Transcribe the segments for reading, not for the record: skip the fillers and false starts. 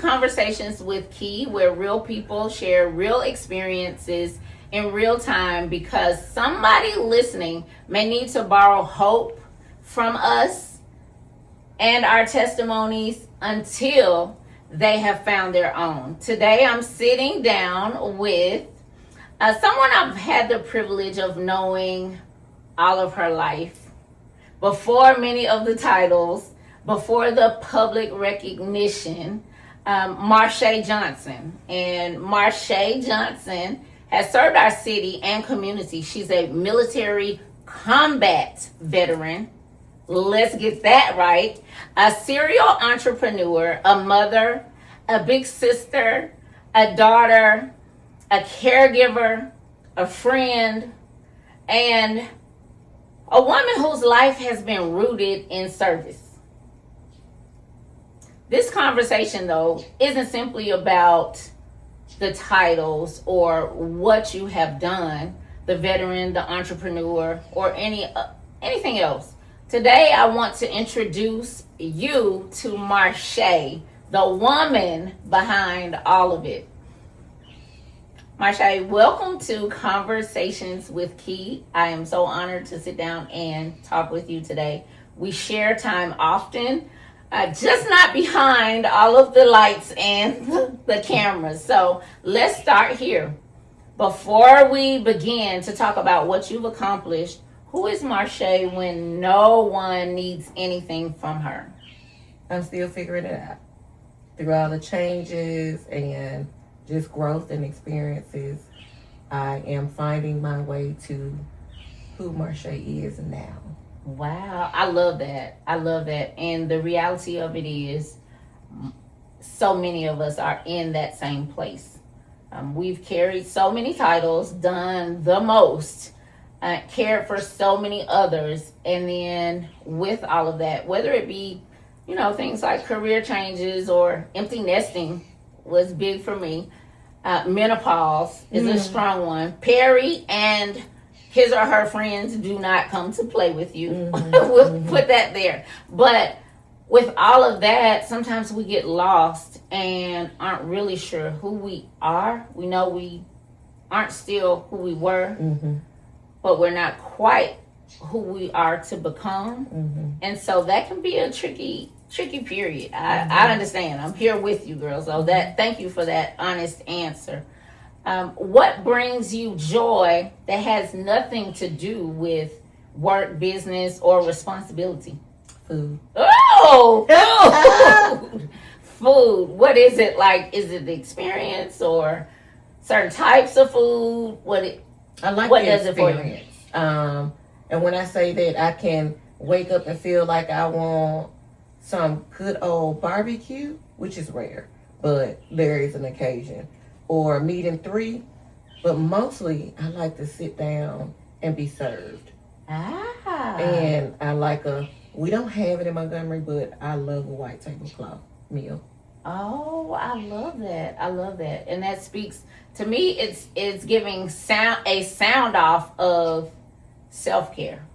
Conversations with Key, where real people share real experiences in real time, because somebody listening may need to borrow hope from us and our testimonies until they have found their own. Today, I'm sitting down with someone I've had the privilege of knowing all of her life, before many of the titles, before the public recognition, Marché Johnson. And Marché Johnson has served our city and community. She's a military combat veteran. Let's get that right. A serial entrepreneur, a mother, a big sister, a daughter, a caregiver, a friend, and a woman whose life has been rooted in service. This conversation, though, isn't simply about the titles or what you have done, the veteran, the entrepreneur, or anything else. Today, I want to introduce you to Marche, the woman behind all of it. Marche, welcome to Conversations with Key. I am so honored to sit down and talk with you today. We share time often, just not behind all of the lights and the cameras. So let's start here. Before we begin to talk about what you've accomplished, who is Marche when no one needs anything from her? I'm still figuring it out through all the changes and just growth and experiences. I am finding my way to who Marche is now. Wow, I love that. I love that. And the reality of it is, so many of us are in that same place. We've carried so many titles, done the most, cared for so many others, and then with all of that, whether it be, things like career changes or empty nesting was big for me. Menopause is a strong one. Perry and his or her friends do not come to play with you. We'll put that there. But with all of that, sometimes we get lost and aren't really sure who we are. We know we aren't still who we were, but we're not quite who we are to become. And so that can be a tricky period. I understand. I'm here with you, girls. So thank you for that honest answer. What brings you joy that has nothing to do with work, business, or responsibility? Food. Oh, food. Food. What is it like? Is it the experience or certain types of food? I like what the does experience. It for you? And when I say that, I can wake up and feel like I want some good old barbecue, which is rare, but there is an occasion, or meat and three, but mostly I like to sit down and be served. And I like we don't have it in Montgomery, but I love a white tablecloth meal. Oh, I love that. I love that. And that speaks to me, it's giving a sound off of self-care.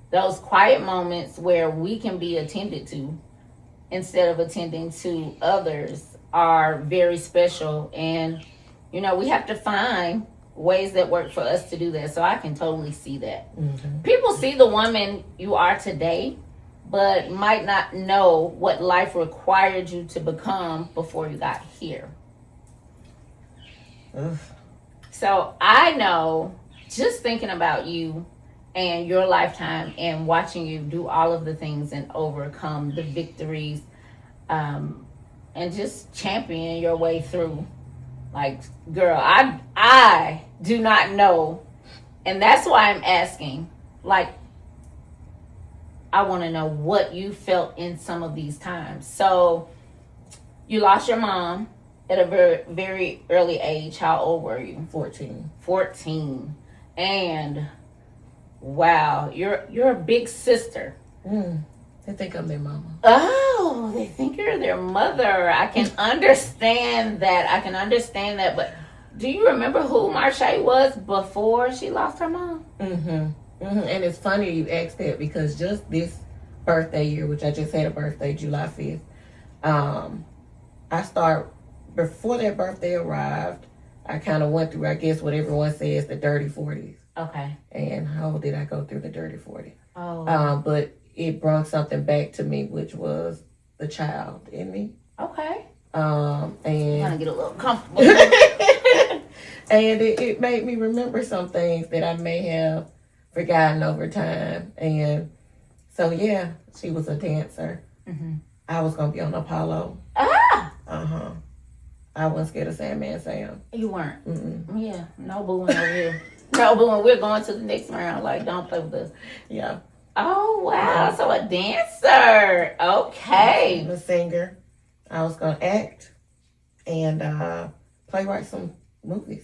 Those quiet moments where we can be attended to instead of attending to others are very special. And, we have to find ways that work for us to do that. So I can totally see that. People see the woman you are today, but might not know what life required you to become before you got here. So I know, just thinking about you and your lifetime and watching you do all of the things and overcome the victories, and just champion your way through. Like, girl, I do not know. And that's why I'm asking. Like, I want to know what you felt in some of these times. So, you lost your mom at a very, very early age. How old were you? 14. 14. And wow, you're a big sister. They think I'm their mama. Oh, they think you're their mother. I can understand that. But do you remember who Marche was before she lost her mom? And it's funny you asked that, because just this birthday year, which I just had a birthday, July 5th, before that birthday arrived, I kind of went through, I guess, what everyone says, the dirty 40s. Okay. And how did I go through the dirty 40? Oh. But it brought something back to me, which was the child in me. Okay. And Trying to get a little comfortable. And it made me remember some things that I may have forgotten over time. And so, yeah, she was a dancer. Mm-hmm. I was going to be on Apollo. Ah! Uh-huh. I wasn't scared of Sandman Sam. You weren't? Mm-mm. Yeah. No booing over here. No booing. We're going to the next round. Like, don't play with us. Yeah. Oh, wow. So a dancer. Okay. I'm a singer. I was going to act and playwright some movies.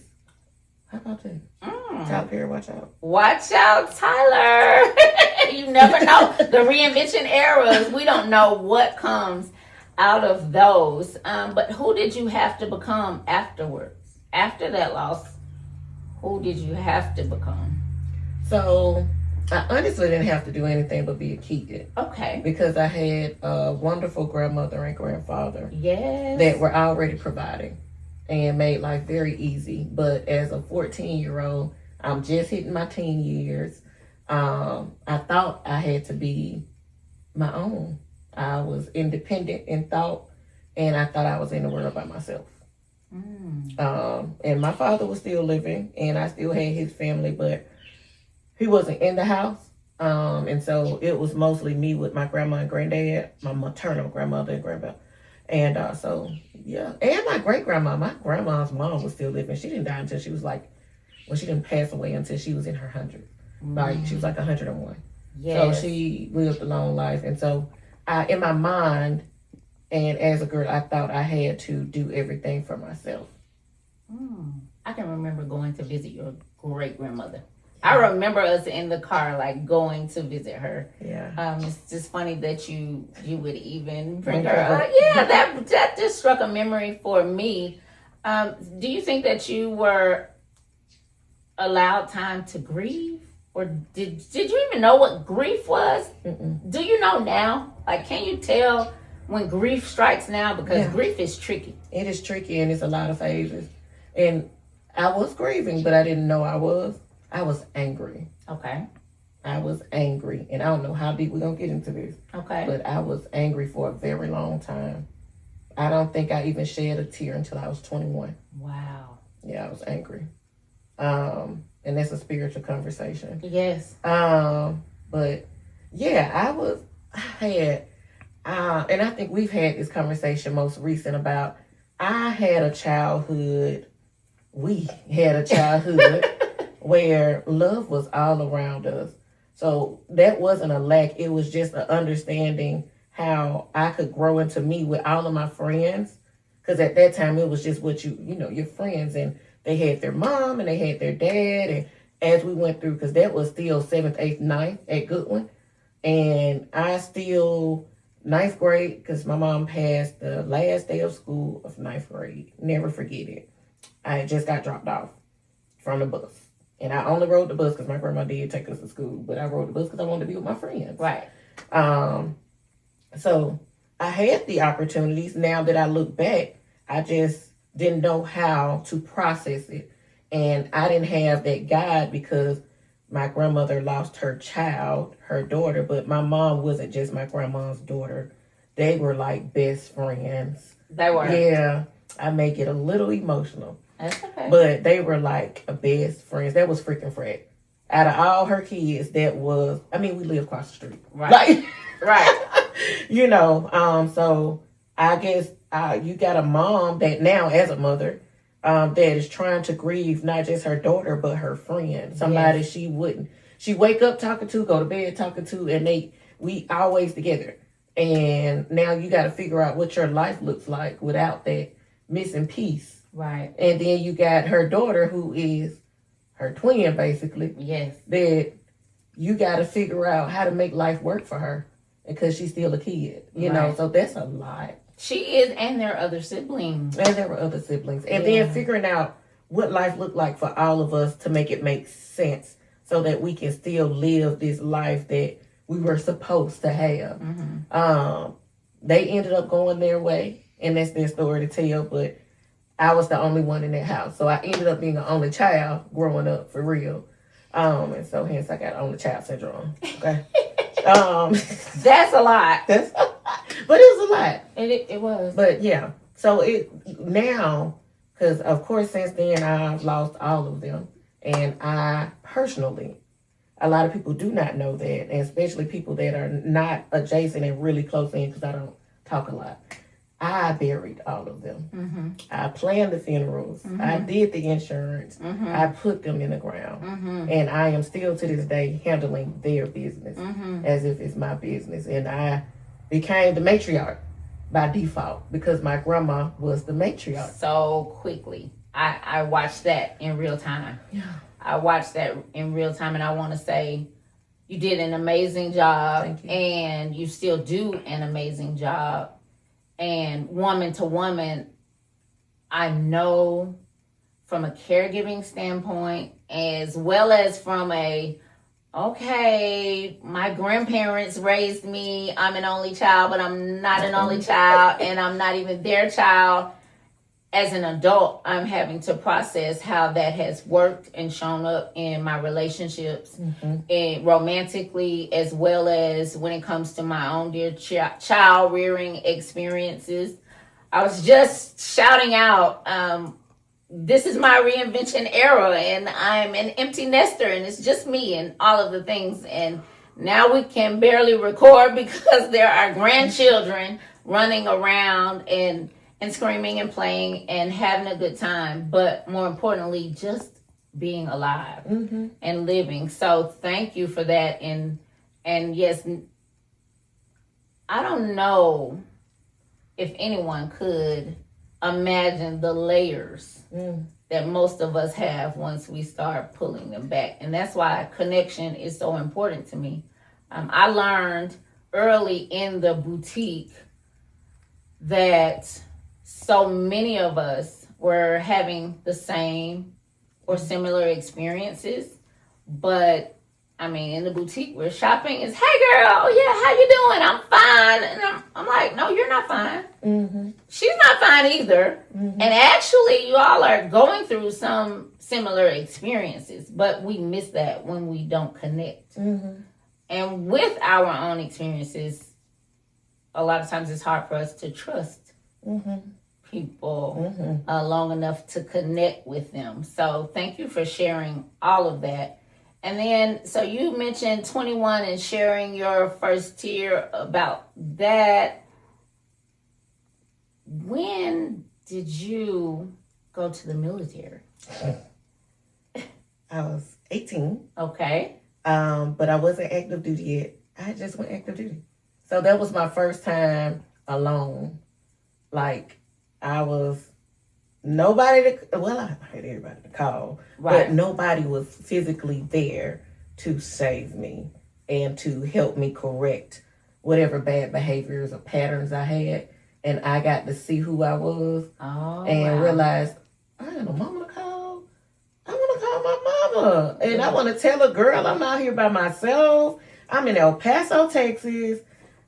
How about that? Tyler Perry, watch out. Watch out, Tyler. You never know. The reinvention eras, we don't know what comes out of those. But who did you have to become afterwards? After that loss, who did you have to become? So, I honestly didn't have to do anything but be a kid. Okay. Because I had a wonderful grandmother and grandfather. Yes. That were already providing and made life very easy. But as a 14-year-old, I'm just hitting my teen years. I thought I had to be my own. I was independent in thought, and I thought I was in the world by myself. And my father was still living, and I still had his family, but he wasn't in the house. And so it was mostly me with my grandma and granddad, my maternal grandmother and grandpa. And so, yeah. And my great-grandma, my grandma's mom was still living. She didn't die until she was she didn't pass away until she was in her 100s. Like, she was like 101. Yes. So she lived a long life. And so, in my mind, and as a girl, I thought I had to do everything for myself. I can remember going to visit your great-grandmother. I remember us in the car, like, going to visit her. Yeah. It's just funny that you would even bring her up. Yeah, that just struck a memory for me. Do you think that you were allowed time to grieve? Or did you even know what grief was? Mm-mm. Do you know now? Like, can you tell when grief strikes now? Because grief is tricky. It is tricky, and it's a lot of phases. And I was grieving, but I didn't know I was. I was angry. Okay. I was angry. And I don't know how deep we're going to get into this. Okay. But I was angry for a very long time. I don't think I even shed a tear until I was 21. Wow. Yeah, I was angry. And that's a spiritual conversation. Yes. But yeah, and I think we've had this conversation most recent about, we had a childhood where love was all around us. So that wasn't a lack. It was just an understanding how I could grow into me with all of my friends. Because at that time, it was just what your friends, and they had their mom and they had their dad. And as we went through, because that was still 7th, 8th, 9th at Goodwin. And I still, 9th grade, because my mom passed the last day of school of 9th grade. Never forget it. I just got dropped off from the bus. And I only rode the bus because my grandma did take us to school. But I rode the bus because I wanted to be with my friends. Right. So I had the opportunities. Now that I look back, I just didn't know how to process it. And I didn't have that guide because my grandmother lost her child, her daughter. But my mom wasn't just my grandma's daughter. They were like best friends. They were. Yeah. I may get a little emotional. That's okay. But they were like best friends. That was freaking Fred. Out of all her kids, we live across the street. Right. Right. So I guess you got a mom that now, as a mother, that is trying to grieve not just her daughter, but her friend. Somebody she wake up talking to, go to bed talking to, and we always together. And now you got to figure out what your life looks like without that missing piece. Right. And then you got her daughter, who is her twin, basically. Yes. That you got to figure out how to make life work for her because she's still a kid, you know. So that's a lot. She is, and there are other siblings. And there were other siblings. And then figuring out what life looked like for all of us to make it make sense so that we can still live this life that we were supposed to have. Mm-hmm. They ended up going their way. and that's their story to tell, but I was the only one in that house. So I ended up being the only child growing up for real. And so hence I got only child syndrome. Okay. That's a lot. But it was a lot. It was. But yeah. So it now, because of course since then I've lost all of them. And I personally, a lot of people do not know that, and especially people that are not adjacent and really close in, because I don't talk a lot. I buried all of them. Mm-hmm. I planned the funerals. Mm-hmm. I did the insurance. Mm-hmm. I put them in the ground. Mm-hmm. And I am still to this day handling their business as if it's my business. And I became the matriarch by default because my grandma was the matriarch. So quickly. I watched that in real time. Yeah. I watched that in real time, and I want to say you did an amazing job. Thank you. And you still do an amazing job. And woman to woman, I know from a caregiving standpoint, as well as from my grandparents raised me, I'm an only child, but I'm not an only child, and I'm not even their child. As an adult, I'm having to process how that has worked and shown up in my relationships, and romantically, as well as when it comes to my own dear child rearing experiences. I was just shouting out, this is my reinvention era, and I'm an empty nester, and it's just me and all of the things. And now we can barely record because there are grandchildren running around and screaming and playing and having a good time, but more importantly, just being alive and living. So thank you for that. And yes, I don't know if anyone could imagine the layers that most of us have once we start pulling them back. And that's why connection is so important to me. I learned early in the boutique that so many of us were having the same or similar experiences, but I mean, in the boutique, we're shopping. It's, hey girl, yeah, how you doing? I'm fine. And I'm like, no, you're not fine. Mm-hmm. She's not fine either. Mm-hmm. And actually, you all are going through some similar experiences, but we miss that when we don't connect. Mm-hmm. And with our own experiences, a lot of times it's hard for us to trust people long enough to connect with them. So thank you for sharing all of that. And then, so you mentioned 21 and sharing your first tier about that. When did you go to the military? I was 18. Okay. But I wasn't active duty yet. I just went active duty. So that was my first time alone. Like, I was nobody to, well, I had everybody to call, right, but nobody was physically there to save me and to help me correct whatever bad behaviors or patterns I had. And I got to see who I was and realized, I had a mama to call. I want to call my mama. And I want to tell a girl I'm out here by myself. I'm in El Paso, Texas.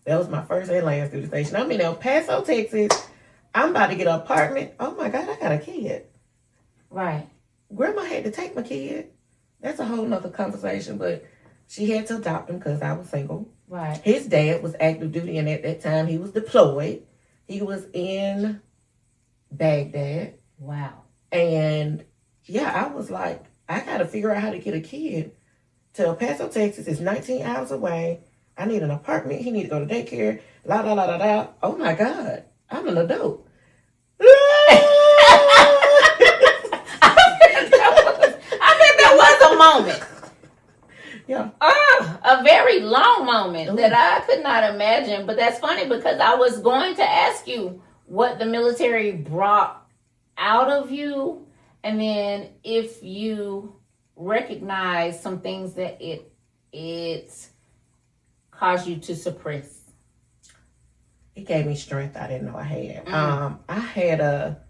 That was my first and last duty station. I'm in El Paso, Texas. I'm about to get an apartment. Oh my God, I got a kid. Right. Grandma had to take my kid. That's a whole nother conversation, but she had to adopt him because I was single. Right. His dad was active duty, and at that time he was deployed. He was in Baghdad. Wow. And yeah, I was like, I got to figure out how to get a kid to El Paso, Texas. It's 19 hours away. I need an apartment. He need to go to daycare. La, la, la, la, la. Oh my God. I'm an adult. I bet that was a moment. Yeah. A very long moment that I could not imagine. But that's funny because I was going to ask you what the military brought out of you, and then if you recognize some things that it caused you to suppress. It gave me strength I didn't know I had. I had a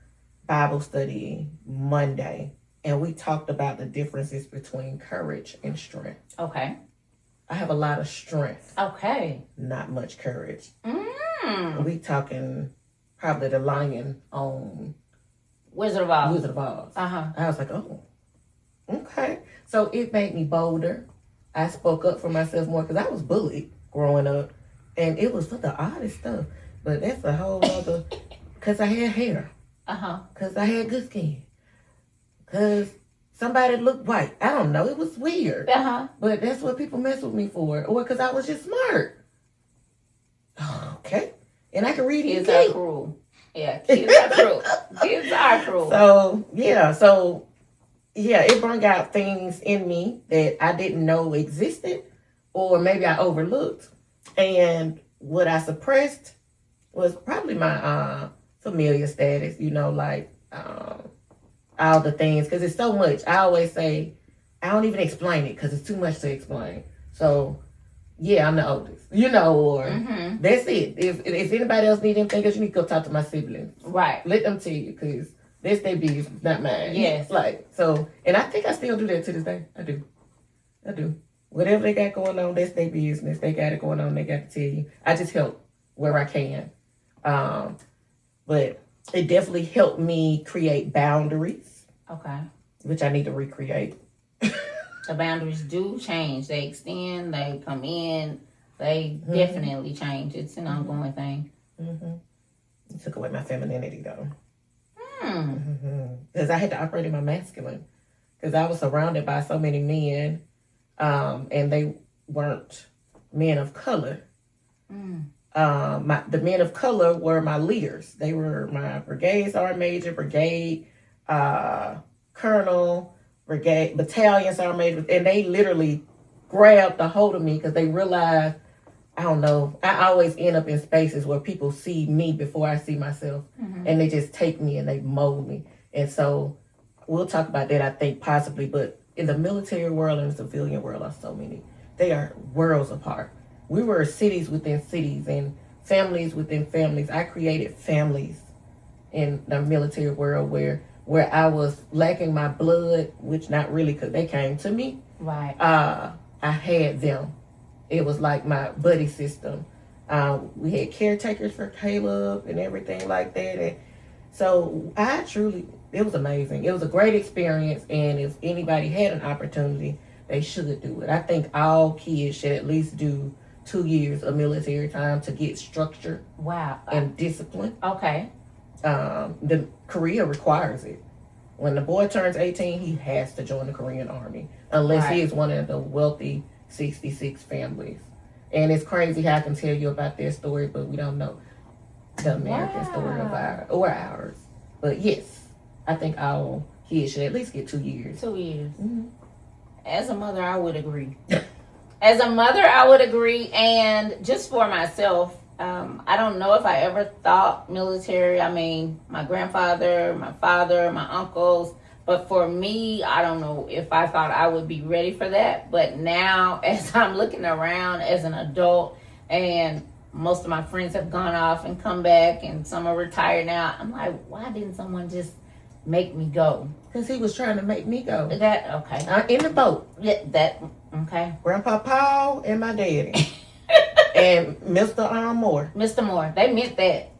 Bible study Monday, and we talked about the differences between courage and strength. Okay. I have a lot of strength. Okay. Not much courage. We talking probably the lion on Wizard of Oz. Wizard of Oz. Uh-huh. I was like, oh, okay. So it made me bolder. I spoke up for myself more because I was bullied growing up. And it was for the oddest stuff. But that's a whole other, because I had hair. Uh-huh. Because I had good skin. Because somebody looked white. I don't know. It was weird. Uh-huh. But that's what people mess with me for. Or because I was just smart. Okay. And I can read Kids and are cruel. Yeah, kids are cruel. Kids are cruel. So, it brought out things in me that I didn't know existed. Or maybe I overlooked. And what I suppressed was probably my familiar status, like all the things, because it's so much. I always say, I don't even explain it because it's too much to explain. So, yeah, I'm the oldest, or that's it. If anybody else needs anything, you need to go talk to my siblings. Right. Let them tell you, because that's their business, not mine. Yes. And I think I still do that to this day. I do. Whatever they got going on, that's their business. They got it going on, they got to tell you. I just help where I can. But it definitely helped me create boundaries. Okay. Which I need to recreate. The boundaries do change. They extend, they come in, they definitely change. It's an ongoing thing. It took away my femininity, though. Because I had to operate in my masculine. Because I was surrounded by so many men, and they weren't men of color. The men of color were my leaders. They were my brigade sergeant major, brigade colonel, brigade battalion sergeant major, and they literally grabbed a hold of me because they realized, I don't know, I always end up in spaces where people see me before I see myself, and they just take me and they mold me. And so we'll talk about that, I think, possibly, but in the military world and the civilian world are so many. They are worlds apart. We were cities within cities and families within families. I created families in the military world where I was lacking my blood, which not really because they came to me. Right. I had them. It was like my buddy system. We had caretakers for Caleb and everything like that. And so it was amazing. It was a great experience. And if anybody had an opportunity, they should do it. I think all kids should at least do 2 years of military time to get structure. Wow. And discipline. Okay. The Korea requires it. When the boy turns 18, he has to join the Korean Army unless he is one of the wealthy 66 families. And it's crazy how I can tell you about their story, but we don't know the American story of ours. But yes, I think all kids should at least get 2 years. 2 years. As a mother, I would agree. And just for myself, I don't know if I ever thought military. I mean, my grandfather, my father, my uncles. But for me, I don't know if I thought I would be ready for that. But now, as I'm looking around as an adult, and most of my friends have gone off and come back, and some are retired now, I'm like, why didn't someone just make me go? Because he was trying to make me go. Okay. In the boat. Yeah, okay. Grandpa Paul and my daddy. And Mr. Moore. Mr. Moore. They meant that.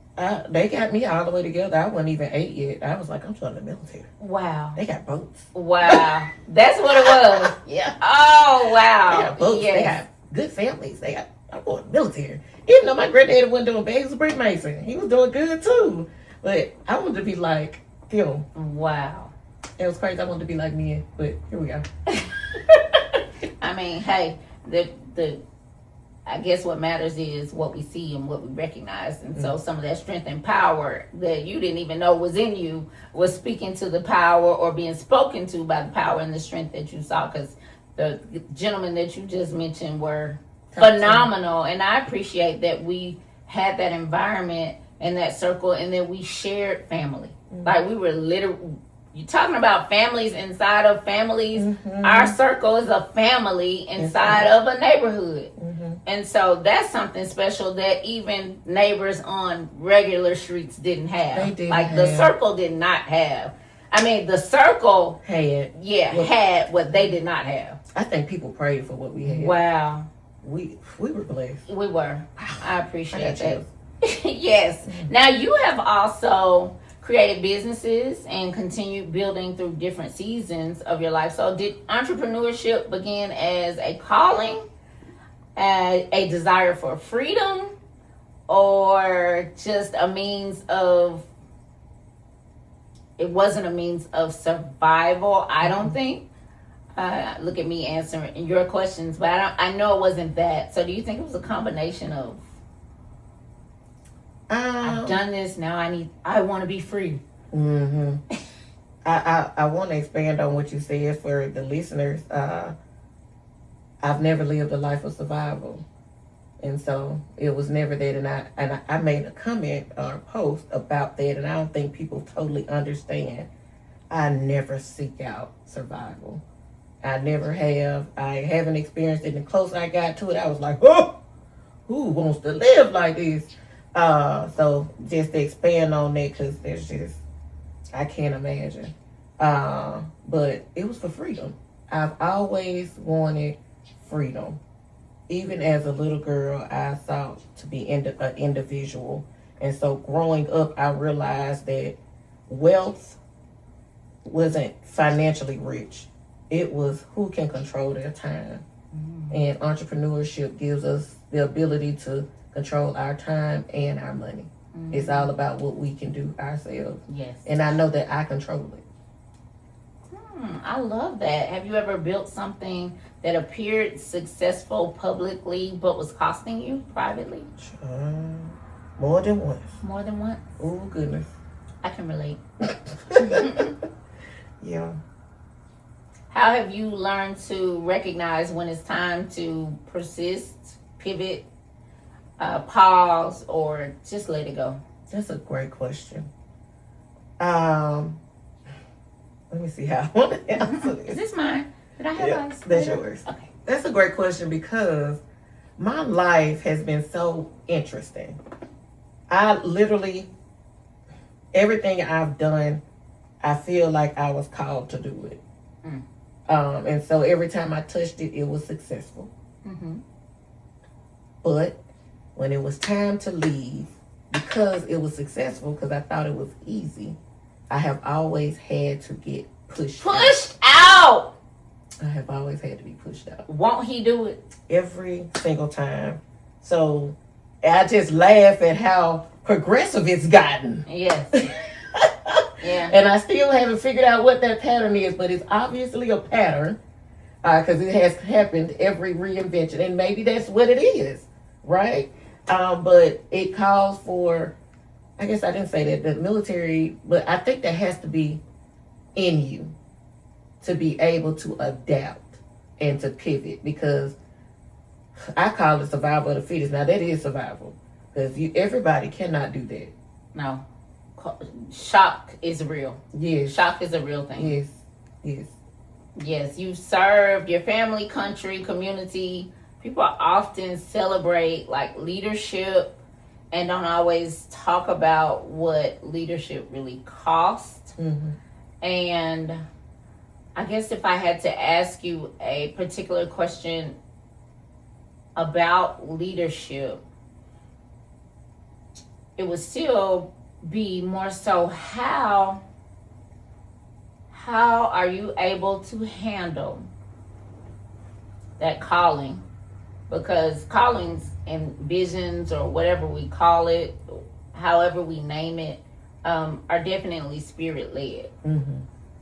They got me all the way together. I wasn't even 8 yet. I was like, I'm joining the military. Wow. They got boats. Wow. That's what it was. Yeah. Oh, wow. They got boats. Yes. They got good families. I'm going to the military. Even though my granddaddy wasn't doing bad, he was a brick mason. He was doing good too. But I wanted to be like him. Wow. It was crazy. I wanted to be like me, but here we go. I mean, hey, I guess what matters is what we see and what we recognize. And so some of that strength and power that you didn't even know was in you was speaking to the power or being spoken to by the power and the strength that you saw. Because the gentlemen that you just mentioned were phenomenal. And I appreciate that we had that environment and that circle and that we shared family. Like we were literally... You're talking about families inside of families. Our circle is a family inside of a neighborhood. And so that's something special that even neighbors on regular streets didn't have. The circle did not have. I mean, the circle had what they did not have. I think people prayed for what we had. Wow. We were blessed. We were. I appreciate that. Yes. Now you have also created businesses and continued building through different seasons of your life. So did entrepreneurship begin as a calling, a desire for freedom, or just a means of, it wasn't a means of survival, I don't think. Look at me answering your questions, but I know it wasn't that. So do you think it was a combination of, I've done this, now I want to be free? Mm-hmm. I want to expand on what you said for the listeners. I've never lived a life of survival. And so it was never that. And I made a comment or a post about that, and I don't think people totally understand. I never seek out survival. I never have. I haven't experienced it. And the closer I got to it, I was like, oh, who wants to live like this? So just to expand on that, because there's just, I can't imagine. But it was for freedom. I've always wanted freedom. Even as a little girl, I sought to be an individual. And so growing up, I realized that wealth wasn't financially rich. It was who can control their time. Mm-hmm. And entrepreneurship gives us the ability to control our time and our money. Mm-hmm. It's all about what we can do ourselves. Yes. And I know that I control it. I love that. Have you ever built something that appeared successful publicly but was costing you privately? More than once. More than once? Oh, goodness. I can relate. Yeah. How have you learned to recognize when it's time to persist, pivot, pause, or just let it go? That's a great question. Let me see how I want to answer this. Is this mine? Did I have yours? That's yours. Okay. That's a great question because my life has been so interesting. I literally, everything I've done, I feel like I was called to do it. And so every time I touched it, it was successful. Mm-hmm. But when it was time to leave, because it was successful, because I thought it was easy, I have always had to get pushed out. I have always had to be pushed out. Won't he do it? Every single time. So I just laugh at how progressive it's gotten. Yes. Yeah. And I still haven't figured out what that pattern is, but it's obviously a pattern because it has happened every reinvention. And maybe that's what it is, right? But it calls for, I guess I didn't say that, the military, but I think that has to be in you to be able to adapt and to pivot, because I call it survival of the fittest. Now that is survival, because everybody cannot do that. No. Shock is real. Yes. Shock is a real thing. Yes. Yes. Yes. You've served your family, country, community. People often celebrate like leadership and don't always talk about what leadership really costs. Mm-hmm. And I guess if I had to ask you a particular question about leadership, it would still be more so how are you able to handle that calling? Because callings and visions, or whatever we call it, however we name it, are definitely spirit-led. Mm-hmm.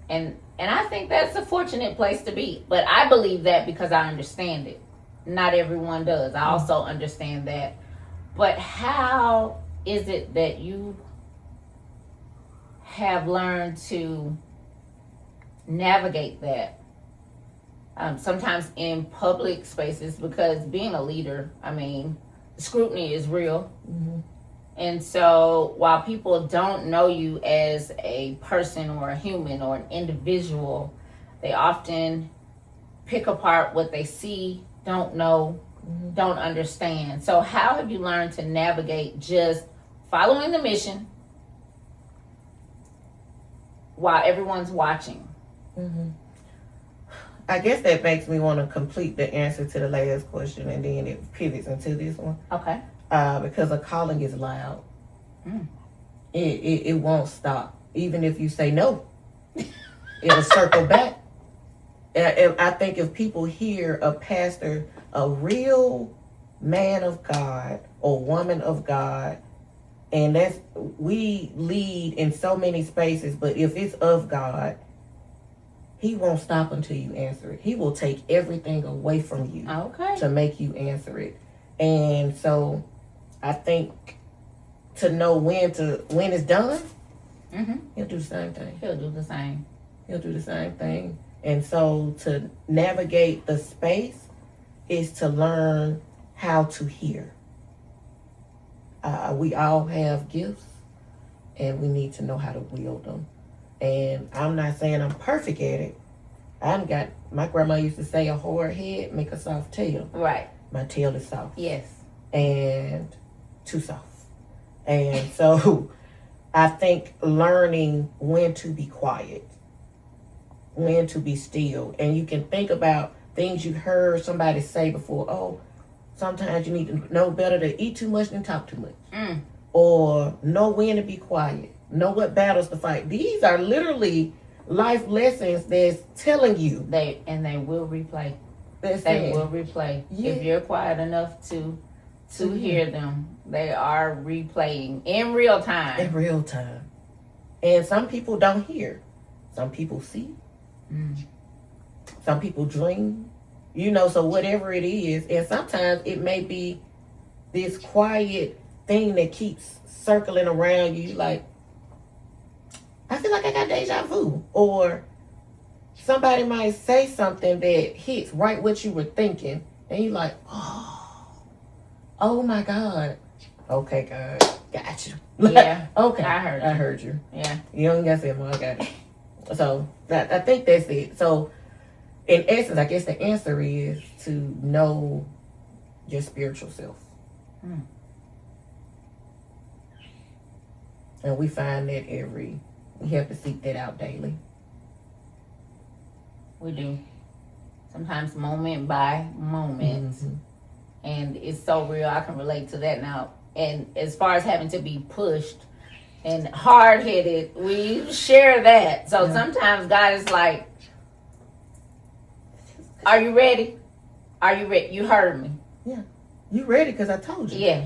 And I think that's a fortunate place to be. But I believe that because I understand it. Not everyone does. I also understand that. But how is it that you have learned to navigate that? Sometimes in public spaces, because being a leader, I mean, scrutiny is real. Mm-hmm. And so while people don't know you as a person or a human or an individual, they often pick apart what they see, don't know, don't understand. So how have you learned to navigate just following the mission while everyone's watching? Mm-hmm. I guess that makes me want to complete the answer to the last question, and then it pivots into this one. Okay. because a calling is loud. Mm. It won't stop. Even if you say no, it'll circle back. And I think if people hear a pastor, a real man of God or woman of God, and we lead in so many spaces, but if it's of God, he won't stop until you answer it. He will take everything away from you to make you answer it. And so I think to know when it's done, he'll do the same thing. He'll do the same. He'll do the same thing. And so to navigate the space is to learn how to hear. We all have gifts, and we need to know how to wield them. And I'm not saying I'm perfect at it. My grandma used to say, a hard head make a soft tail. Right. My tail is soft. Yes. And too soft. And so I think learning when to be quiet, when to be still. And you can think about things you heard somebody say before. Oh, sometimes you need to know better to eat too much than talk too much. Or know when to be quiet. Know what battles to fight. These are literally life lessons that's telling you. They will replay. They will replay. Yeah. If you're quiet enough to hear them, they are replaying in real time. In real time. And some people don't hear. Some people see. Some people dream. So whatever it is. And sometimes it may be this quiet thing that keeps circling around you, like, I feel like I got deja vu. Or somebody might say something that hits right what you were thinking. And you're like, oh my God. Okay, God. Got you. Yeah. Okay. I heard you. Yeah. You don't gotta say more. I got it. So I think that's it. So in essence, I guess the answer is to know your spiritual self. And we find that we have to seek that out daily. We do. Sometimes moment by moment. And it's so real. I can relate to that now. And as far as having to be pushed and hard-headed, we share that. So sometimes God is like, are you ready? Are you ready? You heard me. Yeah. You ready because I told you. Yeah.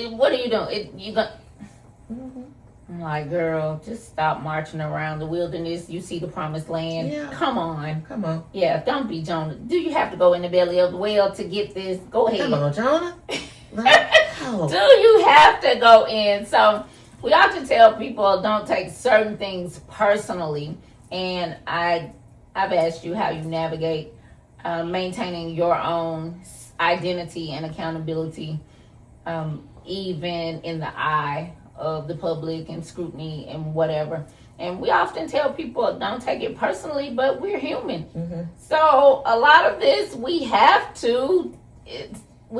What are you doing? I'm like, girl, just stop marching around the wilderness. You see the promised land. Yeah. Come on. Yeah, don't be Jonah. Do you have to go in the belly of the whale to get this? Go ahead. Come on, Jonah. Do you have to go in? So we often tell people don't take certain things personally. And I've asked you how you navigate maintaining your own identity and accountability, even in the eye of the public and scrutiny and whatever. And we often tell people don't take it personally, but we're human. So a lot of this we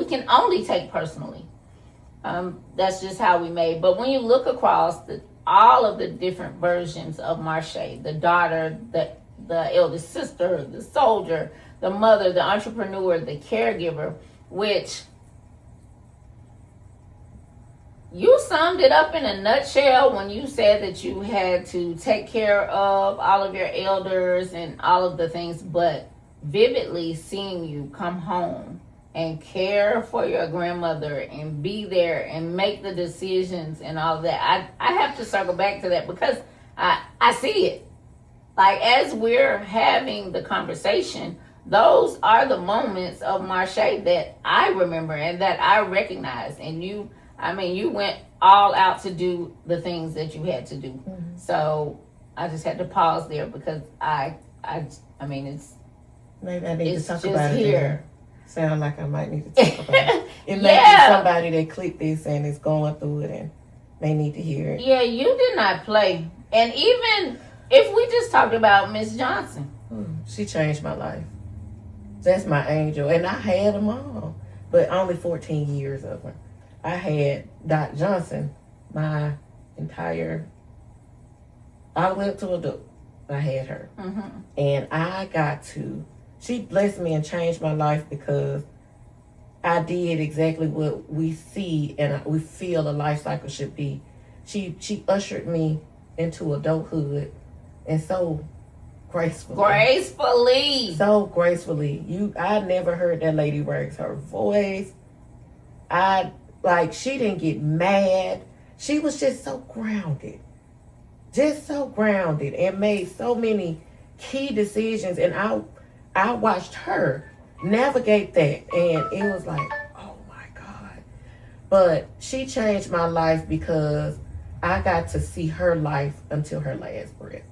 can only take personally. That's just how we made. But when you look across all of the different versions of Marche, the daughter, the eldest sister, the soldier, the mother, the entrepreneur, the caregiver, which you summed it up in a nutshell when you said that you had to take care of all of your elders and all of the things, but vividly seeing you come home and care for your grandmother and be there and make the decisions and all of that. I have to circle back to that because I see it. Like, as we're having the conversation, those are the moments of Marche that I remember and that I recognize. And you went all out to do the things that you had to do. So I just had to pause there because it's maybe I need to talk just about it here. Sound like I might need to talk about it. It may be somebody that clicked this and is going through it and they need to hear it. Yeah, you did not play. And even if we just talked about Miss Johnson. She changed my life. That's my angel. And I had them all, but only 14 years of her. I had Doc Johnson my entire, all the way up to adult. I had her. And she blessed me and changed my life because I did exactly what we see and we feel a life cycle should be. She ushered me into adulthood, and so gracefully. So gracefully. I never heard that lady raise her voice. She didn't get mad. She was just so grounded. Just so grounded and made so many key decisions, and I watched her navigate that, and it was like, oh my God. But she changed my life because I got to see her life until her last breath.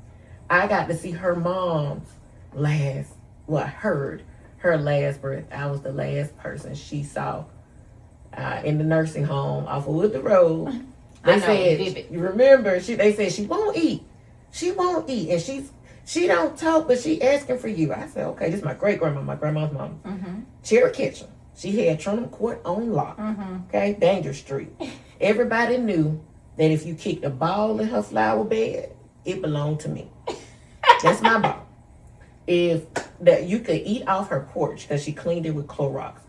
I got to see her mom's heard her last breath. I was the last person she saw in the nursing home off of Woodland Road. They said she won't eat. She won't eat. And she don't talk, but she asking for you. I said, okay, this is my great-grandma, my grandma's mom. Mm-hmm. Cherry Kitchen. She had Trinum Court on lock. Mm-hmm. Okay, Danger Street. Everybody knew that if you kicked a ball in her flower bed, it belonged to me. That's my ball. You could eat off her porch because she cleaned it with Clorox.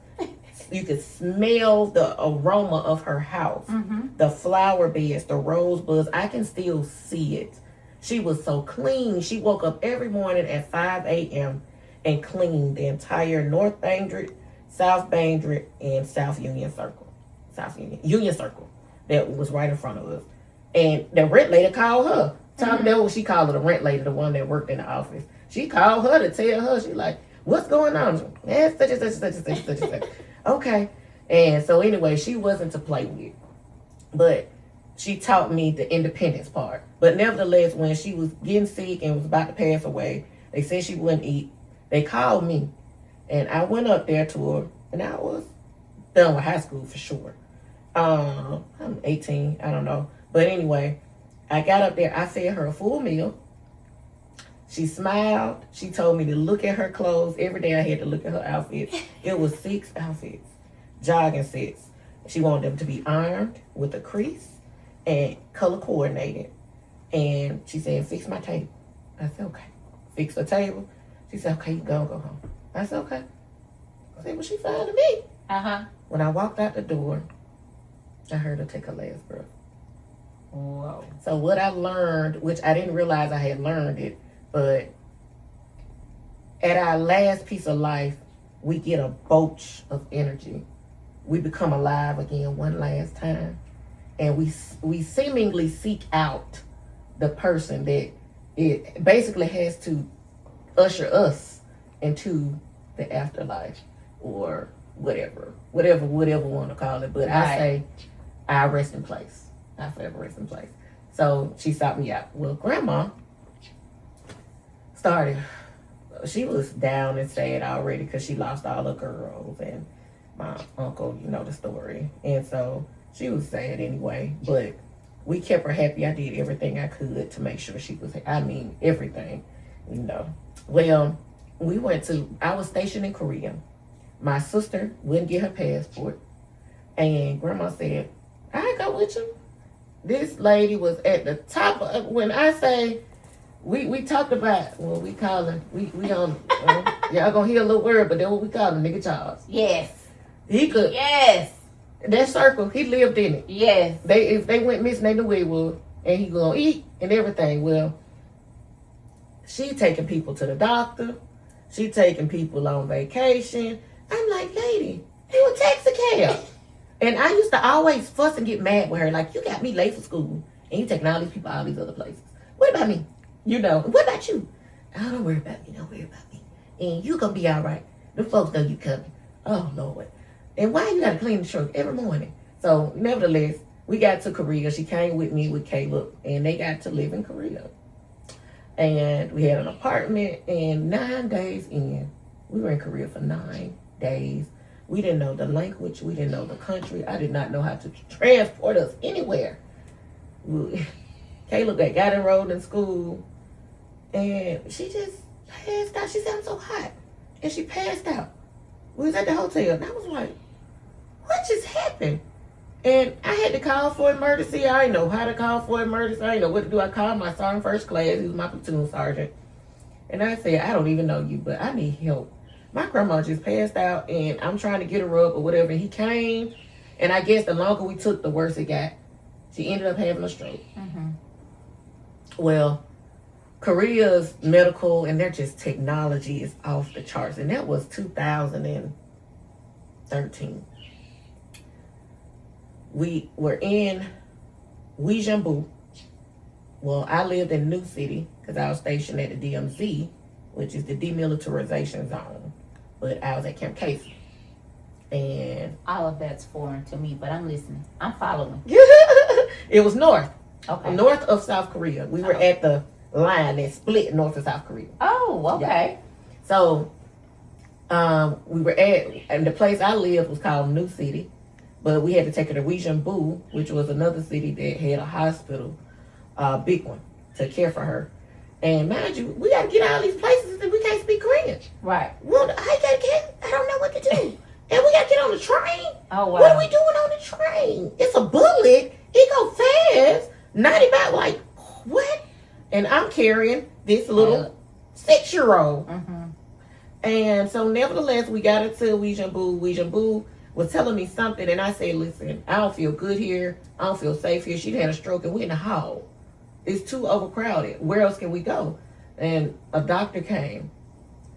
You could smell the aroma of her house, the flower beds, the rosebuds. I can still see it. She was so clean. She woke up every morning at 5 a.m. and cleaned the entire North Bainbridge, South Bainbridge, and Union Circle that was right in front of us. And the rent lady called her. She called her the rent lady, the one that worked in the office. She called her to tell her, she like, what's going on? Such. Okay. And so anyway, she wasn't to play with. But she taught me the independence part. But nevertheless, when she was getting sick and was about to pass away, they said she wouldn't eat. They called me. And I went up there to her. And I was done with high school for sure. I'm 18. I don't know. But anyway, I got up there. I fed her a full meal. She smiled. She told me to look at her clothes. Every day I had to look at her outfits. It was 6 outfits, jogging sets. She wanted them to be ironed with a crease and color coordinated. And she said, fix my table. I said, okay. Fix the table. She said, okay, you go home. I said, okay. I said, well, she fine to me. When I walked out the door, I heard her take her last breath. Whoa. So what I learned, which I didn't realize I had learned it, but at our last piece of life, we get a bulge of energy. We become alive again one last time. And we seemingly seek out the person that it basically has to usher us into the afterlife or whatever we want to call it. But right. I say, I rest in place. I forever rest in place. So she sought me out. Well, Grandma she was down and sad already because she lost all her girls and my uncle, you know the story. And so she was sad anyway, but we kept her happy. I did everything I could to make sure she was, everything, you know. Well, I was stationed in Korea. My sister wouldn't get her passport. And Grandma said, I go with you. This lady was at the top of, when I say, we talked about, well, we call him, we on, y'all gonna hear a little word, but then what we call him, nigga Charles. Yes. He could. Yes. That circle, he lived in it. Yes. If they went missing, they knew where he was, and he gonna eat and everything. Well, she taking people to the doctor. She taking people on vacation. I'm like, lady, you a taxi cab. And I used to always fuss and get mad with her, like, you got me late for school, and you taking all these people all these other places. What about me? You know, what about you? Oh, don't worry about me. Don't worry about me. And you gonna be all right. The folks know you coming. Oh, Lord. And why you gotta clean the truck every morning? So, nevertheless, we got to Korea. She came with me with Caleb, and they got to live in Korea. And we had an apartment, and 9 days in, we were in Korea for 9 days. We didn't know the language. We didn't know the country. I did not know how to transport us anywhere. Caleb got enrolled in school, and she just passed out. She said, I'm so hot. And she passed out. We was at the hotel, and I was like, what just happened? And I had to call for emergency. I didn't know how to call for emergency. I didn't know what to do. I called my sergeant first class. He was my platoon sergeant. And I said, I don't even know you, but I need help. My grandma just passed out, and I'm trying to get her up or whatever. And he came, and I guess the longer we took, the worse it got. She ended up having a stroke. Mm-hmm. Well, Korea's medical and their just technology is off the charts, and that was 2013. We were in Weijinbu. Well, I lived in New City because I was stationed at the DMZ, which is the demilitarization zone. But I was at Camp Casey. And all of that's foreign to me, but I'm listening. I'm following. It was north. Okay. North of South Korea. We were at the line that split North and South Korea. Oh, okay. Yeah. So, we were and the place I lived was called New City. But we had to take her to Weijinbu, which was another city that had a hospital, big one, to care for her. And mind you, we got to get out of these places and we can't speak Korean. Right. Well, I don't know what to do. And we got to get on the train. Oh, wow. What are we doing on the train? It's a bullet. It go fast. 95, like, what? And I'm carrying this little 6-year-old. Mm-hmm. And so, nevertheless, we got into Weijinbu. Weijinbu was telling me something, and I said, listen, I don't feel good here. I don't feel safe here. She'd had a stroke, and we're in the hall. It's too overcrowded. Where else can we go? And a doctor came.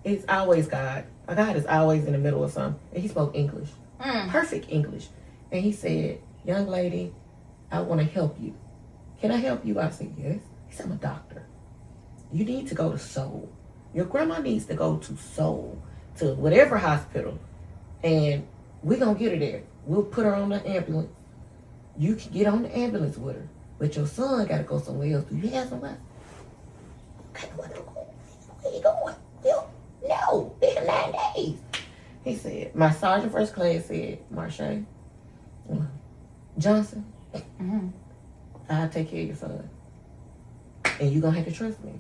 It's always God. A God is always in the middle of something. And he spoke English. Perfect English. And he said, young lady, I want to help you. Can I help you? I said, yes. He said, I'm a doctor. You need to go to Seoul. Your grandma needs to go to Seoul, to whatever hospital. And we're going to get her there. We'll put her on the ambulance. You can get on the ambulance with her. But your son got to go somewhere else. Do you have somewhere? Okay, where you going? No, it's 9 days. He said, my sergeant first class said, Marché Johnson, I'll take care of your son. And you're going to have to trust me.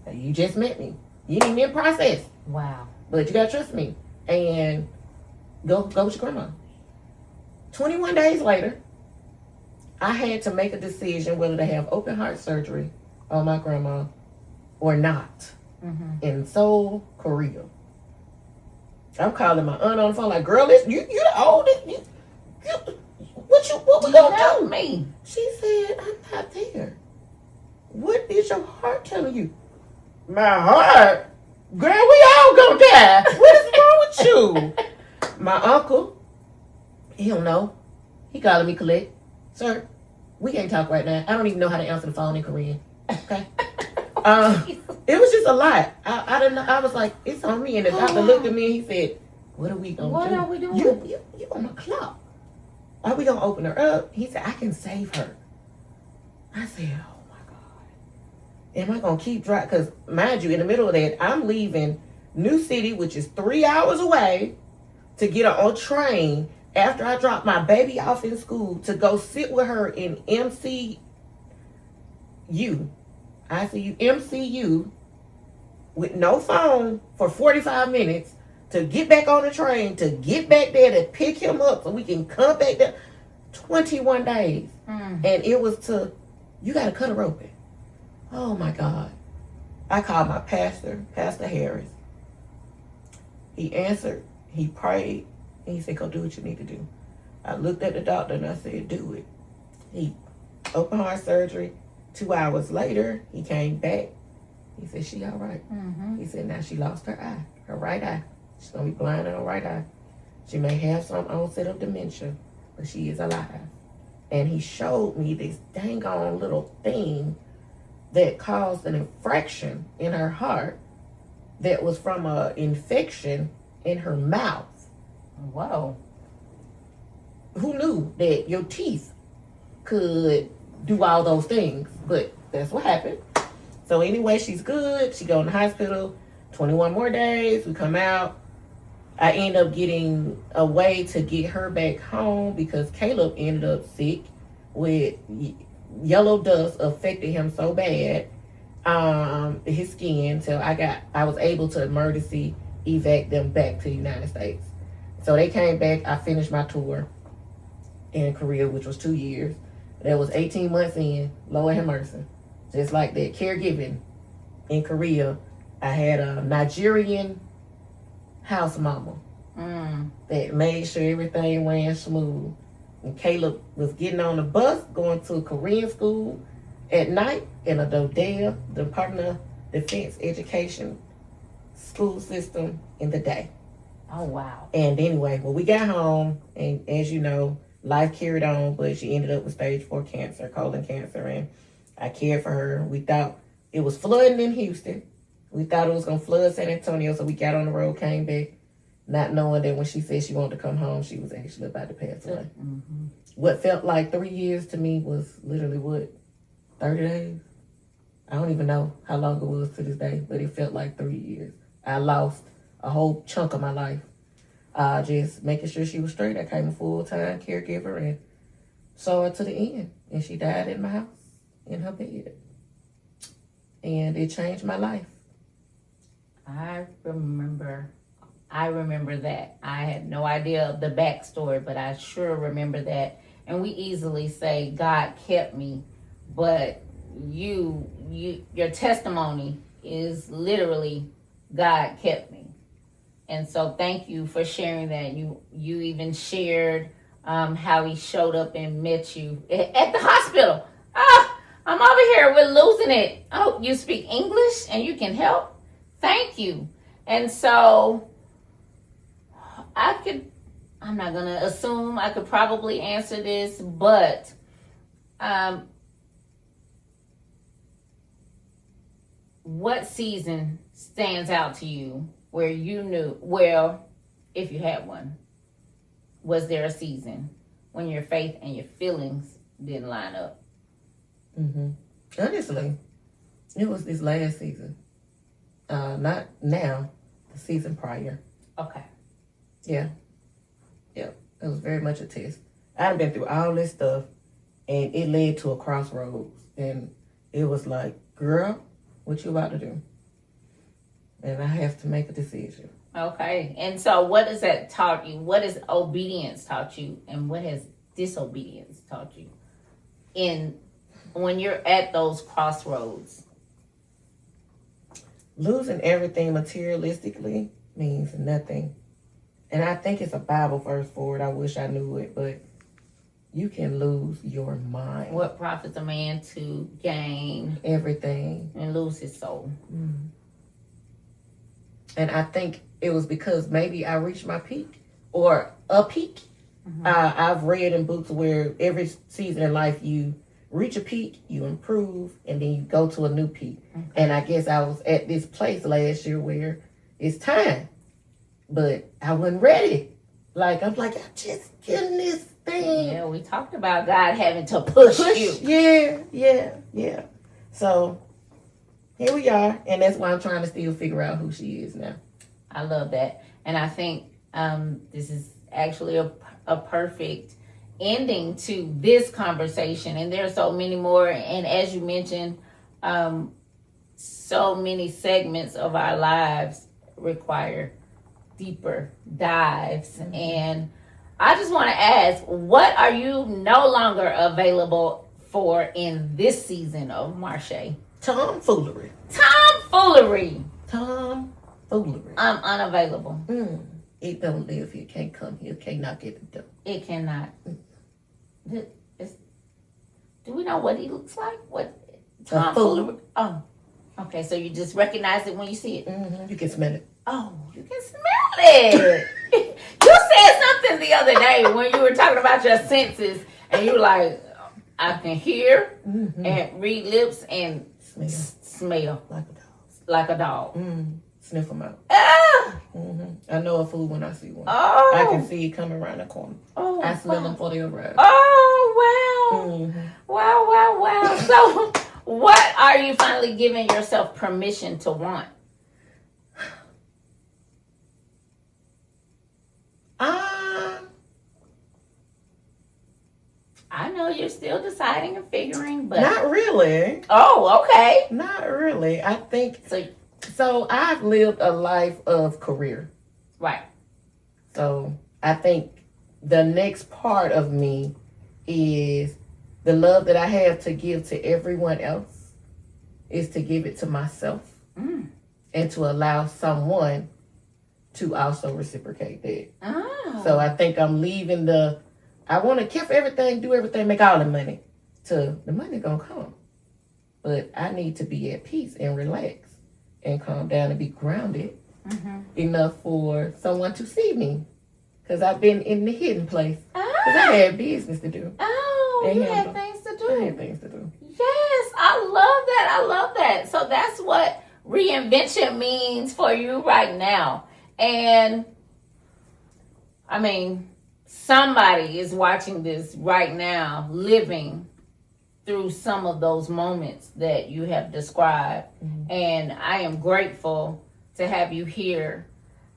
Now, you just met me. You ain't even in process. Wow. But you got to trust me. And go with your grandma. 21 days later, I had to make a decision whether to have open heart surgery on my grandma or not. In Seoul, Korea. I'm calling my aunt on the phone like, girl, you the oldest. What we gonna do? Me. She said, I'm not there. What is your heart telling you? My heart? Girl, we all gonna die. What is wrong with you? My uncle, he don't know. He calling me collect. Sir, we can't talk right now. I don't even know how to answer the phone in Korean. Okay? It was just a lot. I didn't know. I was like, it's on me. And the doctor looked at me and he said, what are we going to do? What are we doing? You on the clock. Are we going to open her up? He said, I can save her. I said, oh my God. Am I going to keep driving? Because mind you, in the middle of that, I'm leaving New City, which is 3 hours away, to get her on train after I dropped my baby off in school to go sit with her in MCU with no phone for 45 minutes to get back on the train, to get back there to pick him up so we can come back there. 21 days. And it was you got to cut her open. Oh my God. I called my pastor, Pastor Harris. He answered, he prayed, and he said, go do what you need to do. I looked at the doctor and I said, do it. He open heart surgery. 2 hours later, he came back. He said, she all right. He said, now she lost her eye, her right eye. She's going to be blind in her right eye. She may have some onset of dementia, but she is alive. And he showed me this dang on little thing that caused an infraction in her heart that was from an infection in her mouth. Whoa. Who knew that your teeth could do all those things? But that's what happened. So anyway, she's good. She go in the hospital. 21 more days. We come out. I end up getting a way to get her back home because Caleb ended up sick with yellow dust affected him so bad, his skin, till I was able to emergency evac them back to the United States. So they came back. I finished my tour in Korea, which was 2 years. That was 18 months in. Lord have mercy. Just like that caregiving in Korea, I had a Nigerian house mama Mm. that made sure everything went smooth. And Caleb was getting on the bus going to Korean school at night in a DODEA, Department of Defense Education school system in the day. Oh, wow. And anyway, when we got home, and as you know, life carried on, but she ended up with stage 4 cancer, colon cancer, and I cared for her. We thought it was flooding in Houston. We thought it was going to flood San Antonio, so we got on the road, came back, not knowing that when she said she wanted to come home, she was actually about to pass away. Mm-hmm. What felt like 3 years to me was literally, 30 days? I don't even know how long it was to this day, but it felt like 3 years. I lost a whole chunk of my life. Just making sure she was straight. I became a full-time caregiver and saw her to the end. And she died in my house, in her bed. And it changed my life. I remember that. I had no idea of the backstory, but I sure remember that. And we easily say God kept me, but your testimony is literally God kept me. And so thank you for sharing that. You even shared how he showed up and met you at the hospital. I'm over here, we're losing it. Oh, you speak English and you can help? Thank you. And so I'm not going to assume I could probably answer this, but what season stands out to you where you knew, well, if you had one, was there a season when your faith and your feelings didn't line up? Mm-hmm. Honestly, it was this last season. Not now, the season prior. Okay. Yeah. It was very much a test. I'd been through all this stuff, and it led to a crossroads. And it was like, girl, what you about to do? And I have to make a decision. Okay. And so what has that taught you? What has obedience taught you? And what has disobedience taught you? When you're at those crossroads? Losing everything materialistically means nothing. And I think it's a Bible verse for it. I wish I knew it, but you can lose your mind. What profits a man to gain everything and lose his soul? Mm. And I think it was because maybe I reached my peak or a peak. Mm-hmm. I've read in books where every season in life you reach a peak, you improve, and then you go to a new peak. Okay. And I guess I was at this place last year where it's time, but I wasn't ready. I'm just getting this thing. Yeah, we talked about God having to push you. Yeah. So here we are, and that's why I'm trying to still figure out who she is now. I love that, and I think this is actually a perfect ending to this conversation. And there are so many more, and as you mentioned, so many segments of our lives require deeper dives. Mm-hmm. And I just want to ask, what are you no longer available for in this season of Marche? Tomfoolery. I'm unavailable. It don't live here, can't come here, can't knock at the door. It cannot. Do we know what he looks like? What tomfoolery? Oh, okay. So you just recognize it when you see it. Mm-hmm. You can smell it. Oh, you can smell it. You said something the other day when you were talking about your senses, and you were like, I can hear and read lips and smell like a dog. Mm. Sniff them out. Ah! Mm-hmm. I know a food when I see one. Oh. I can see it coming around the corner. Oh, I smell them before they arrive. Oh, wow. Mm-hmm. Wow. So what are you finally giving yourself permission to want? I know you're still deciding and figuring, but not really. Oh, okay. Not really. I think so I've lived a life of career. Right. So I think the next part of me is the love that I have to give to everyone else is to give it to myself and to allow someone to also reciprocate that. Oh. So I think I'm leaving I want to keep everything, do everything, make all the money. To the money gonna come. But I need to be at peace and relax and calm down and be grounded enough for someone to see me. Because I've been in the hidden place. Because I had business to do. Oh, you had things to do. I had things to do. Yes, I love that. I love that. So that's what reinvention means for you right now. And I mean, somebody is watching this right now, living through some of those moments that you have described. And I am grateful to have you here.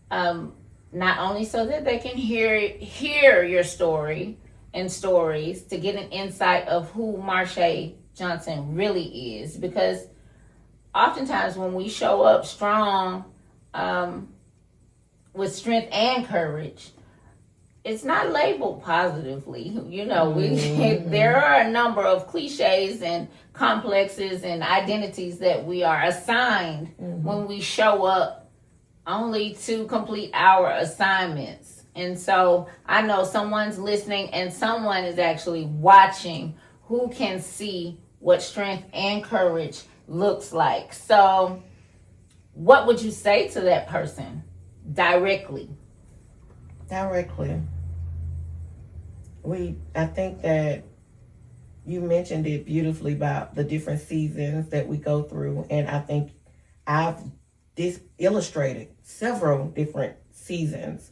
Not only so that they can hear your story and stories, to get an insight of who Marché Johnson really is, because oftentimes when we show up strong, with strength and courage, it's not labeled positively. You know, there are a number of cliches and complexes and identities that we are assigned when we show up only to complete our assignments. And so I know someone's listening and someone is actually watching who can see what strength and courage looks like. So what would you say to that person directly? I think that you mentioned it beautifully about the different seasons that we go through. And I think I've illustrated several different seasons,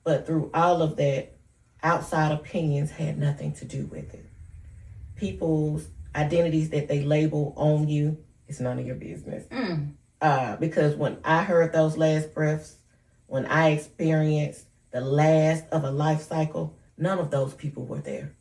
but through all of that, outside opinions had nothing to do with it. People's identities that they label on you, it's none of your business. Because when I heard those last breaths, when I experienced the last of a life cycle, none of those people were there.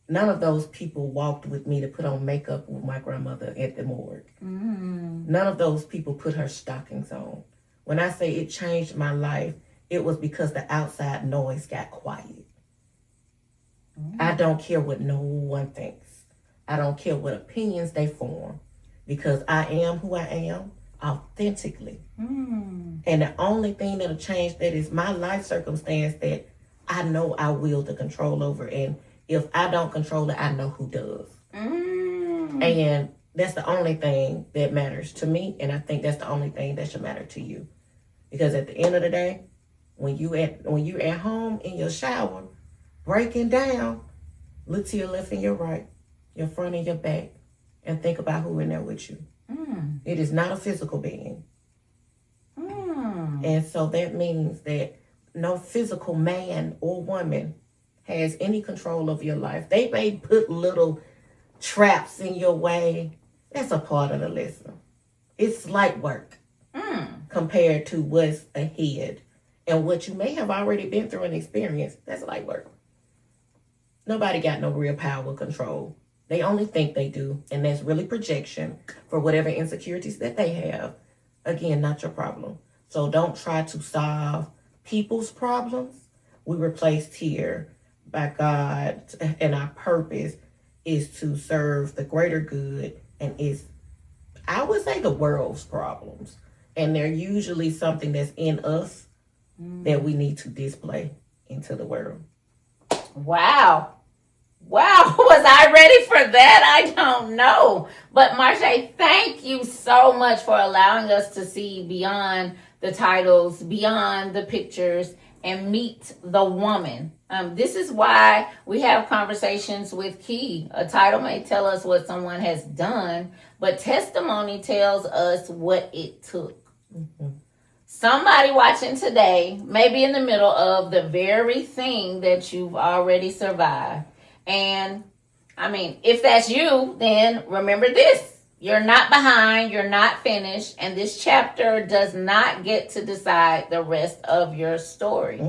None of those people walked with me to put on makeup with my grandmother at the morgue. None of those people put her stockings on. When I say it changed my life, it was because the outside noise got quiet. I don't care what no one thinks. I don't care what opinions they form, because I am who I am authentically. And the only thing that'll change that is my life circumstance that I know I wield the control over. And if I don't control it, I know who does. And that's the only thing that matters to me. And I think that's the only thing that should matter to you. Because at the end of the day, when you at home in your shower, breaking down, look to your left and your right, your front and your back, and think about who in there with you. It is not a physical being. And so that means that no physical man or woman has any control of your life. They may put little traps in your way. That's a part of the lesson. It's light work compared to what's ahead. And what you may have already been through and experienced, that's light work. Nobody got no real power control. They only think they do. And that's really projection for whatever insecurities that they have. Again, not your problem. So don't try to solve people's problems. We were placed here by God, and our purpose is to serve the greater good, and is, I would say, the world's problems. And they're usually something that's in us that we need to display into the world. Wow, was I ready for that? I don't know. But Marché, thank you so much for allowing us to see beyond the titles, beyond the pictures, and meet the woman. This is why we have conversations with Key. A title may tell us what someone has done, but testimony tells us what it took. Somebody watching today may be in the middle of the very thing that you've already survived. And I mean, if that's you, then remember this. You're not behind, you're not finished, and this chapter does not get to decide the rest of your story.